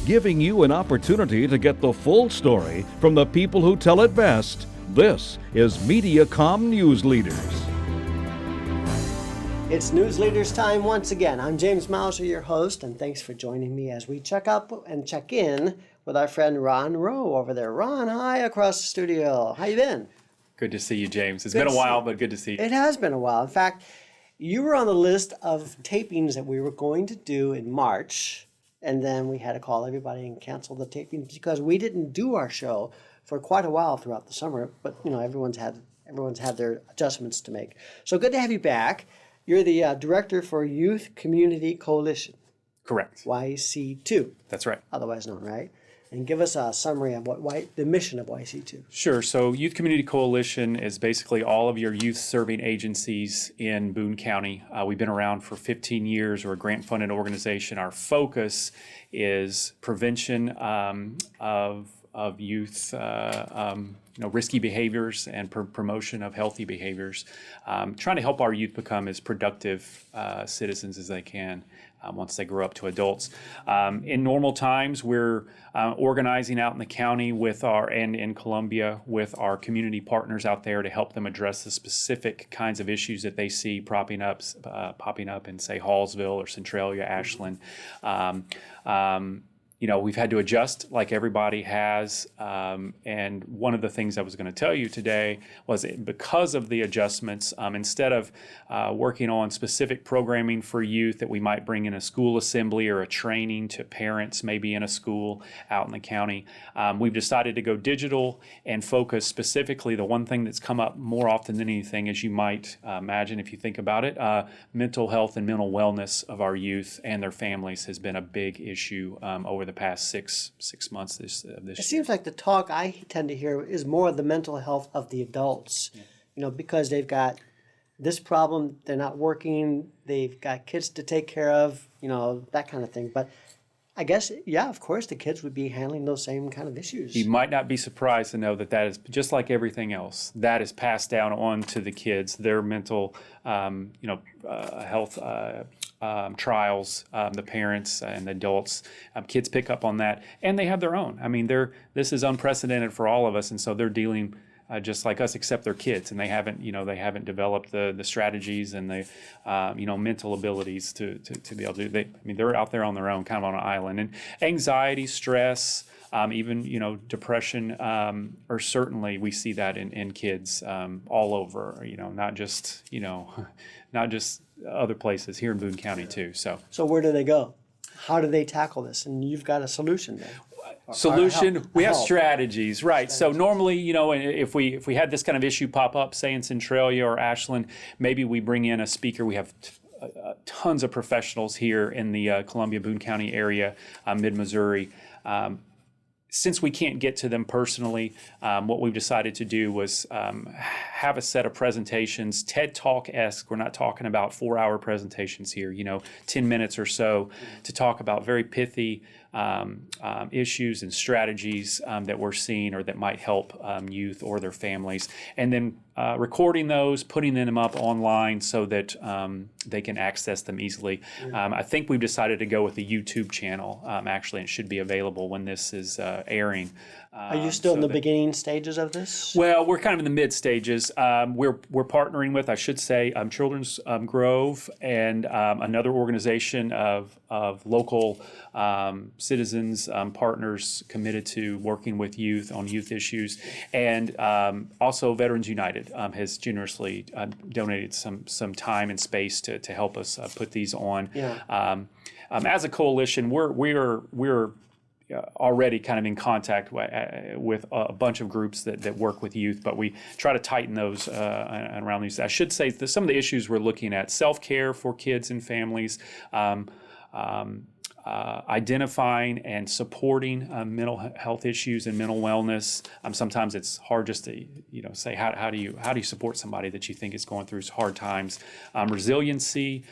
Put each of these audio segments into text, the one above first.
giving you an opportunity to get the full story from the people who tell it best. This is Mediacom Newsleaders. It's Newsleaders time once again. I'm James Mauser, your host, and thanks for joining me as we check up and check in with our friend Ron Rowe over there. Ron, hi, across the studio. How you been? Good to see you, James. It's been a while, but good to see you. It has been a while. In fact, you were on the list of tapings that we were going to do in March, and then we had to call everybody and cancel the tapings because we didn't do our show for quite a while throughout the summer. But you know, everyone's had their adjustments to make. So good to have you back. You're the director for Youth Community Coalition. Correct. YC2. That's right. Otherwise known, right? And give us a summary of the mission of YC2. Sure. So Youth Community Coalition is basically all of your youth-serving agencies in Boone County. We've been around for 15 years. We're a grant-funded organization. Our focus is prevention of youth risky behaviors and promotion of healthy behaviors, trying to help our youth become as productive citizens as they can once they grow up to adults. In normal times, we're organizing out in the county and in Columbia with our community partners out there to help them address the specific kinds of issues that they see popping up in, say, Hallsville or Centralia, Ashland. We've had to adjust like everybody has. And one of the things I was going to tell you today was because of the adjustments, instead of working on specific programming for youth that we might bring in a school assembly or a training to parents maybe in a school out in the county, we've decided to go digital and focus specifically. The one thing that's come up more often than anything, as you might imagine if you think about it, mental health and mental wellness of our youth and their families has been a big issue over the past six months this year. It seems like the talk I tend to hear is more of the mental health of the adults, because they've got this problem, they're not working, they've got kids to take care of, that kind of thing. But I guess, yeah, of course, the kids would be handling those same kind of issues. You might not be surprised to know that is just like everything else. That is passed down on to the kids, their mental, health trials, the parents and the adults. Kids pick up on that, and they have their own. I mean, this is unprecedented for all of us, and so they're dealing just like us, except they're kids, and they haven't developed the strategies and the mental abilities to be able to. They're out there on their own, kind of on an island. And anxiety, stress, even depression, or certainly we see that in kids all over. Not just other places here in Boone County too. So where do they go? How do they tackle this? And you've got a solution there. We have strategies, right? So normally, if we had this kind of issue pop up, say in Centralia or Ashland, maybe we bring in a speaker. We have tons of professionals here in the Columbia, Boone County area, mid-Missouri. Since we can't get to them personally, what we've decided to do was have a set of presentations, TED Talk-esque. We're not talking about 4-hour presentations here, 10 minutes or so, to talk about very pithy issues and strategies that we're seeing or that might help youth or their families. And then recording those, putting them up online so that they can access them easily. I think we've decided to go with the YouTube channel, actually, and it should be available when this is airing. Are you still in the beginning stages of this? Well, we're kind of in the mid stages. We're partnering with, I should say, Children's Grove and another organization of local citizens, partners committed to working with youth on youth issues, and also Veterans United has generously donated some time and space to help us put these on. Yeah. As a coalition, we're already kind of in contact with a bunch of groups that work with youth, but we try to tighten those around these. I should say that some of the issues we're looking at: self-care for kids and families, identifying and supporting mental health issues and mental wellness. Sometimes it's hard just to say how do you support somebody that you think is going through hard times. Resiliency,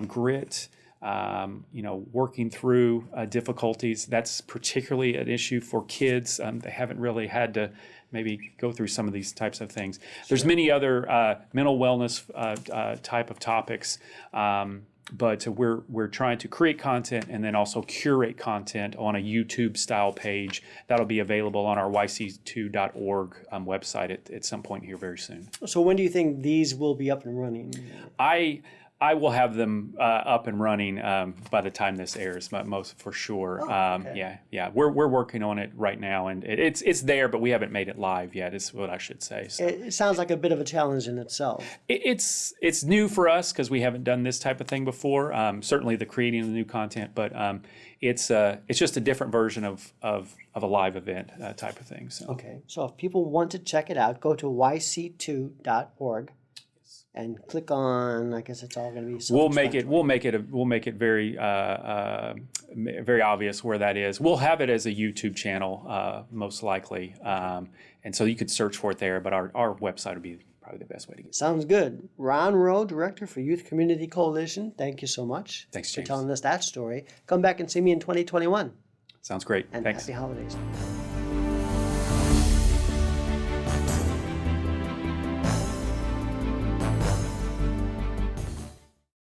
grit. Working through difficulties. That's particularly an issue for kids. They haven't really had to maybe go through some of these types of things. There's many other mental wellness type of topics. but we're trying to create content and then also curate content on a YouTube style page that'll be available on our yc2.org website at some point here very soon. So when do you think these will be up and running? I will have them up and running by the time this airs, most for sure. Okay. Yeah. We're working on it right now, and it's there, but we haven't made it live yet. Is what I should say. So. It sounds like a bit of a challenge in itself. It's new for us because we haven't done this type of thing before. Certainly the creating of the new content, but it's just a different version of a live event type of thing. So. Okay. So if people want to check it out, go to yc2.org. And click on. I guess it's all going to be. We'll make it very very obvious where that is. We'll have it as a YouTube channel most likely, and so you could search for it there. But our website would be probably the best way to get it. Sounds good. Ron Rowe, Director for Youth Community Coalition. Thank you so much. Thanks, James. For telling us that story. Come back and see me in 2021. Sounds great. And Thanks. happy holidays.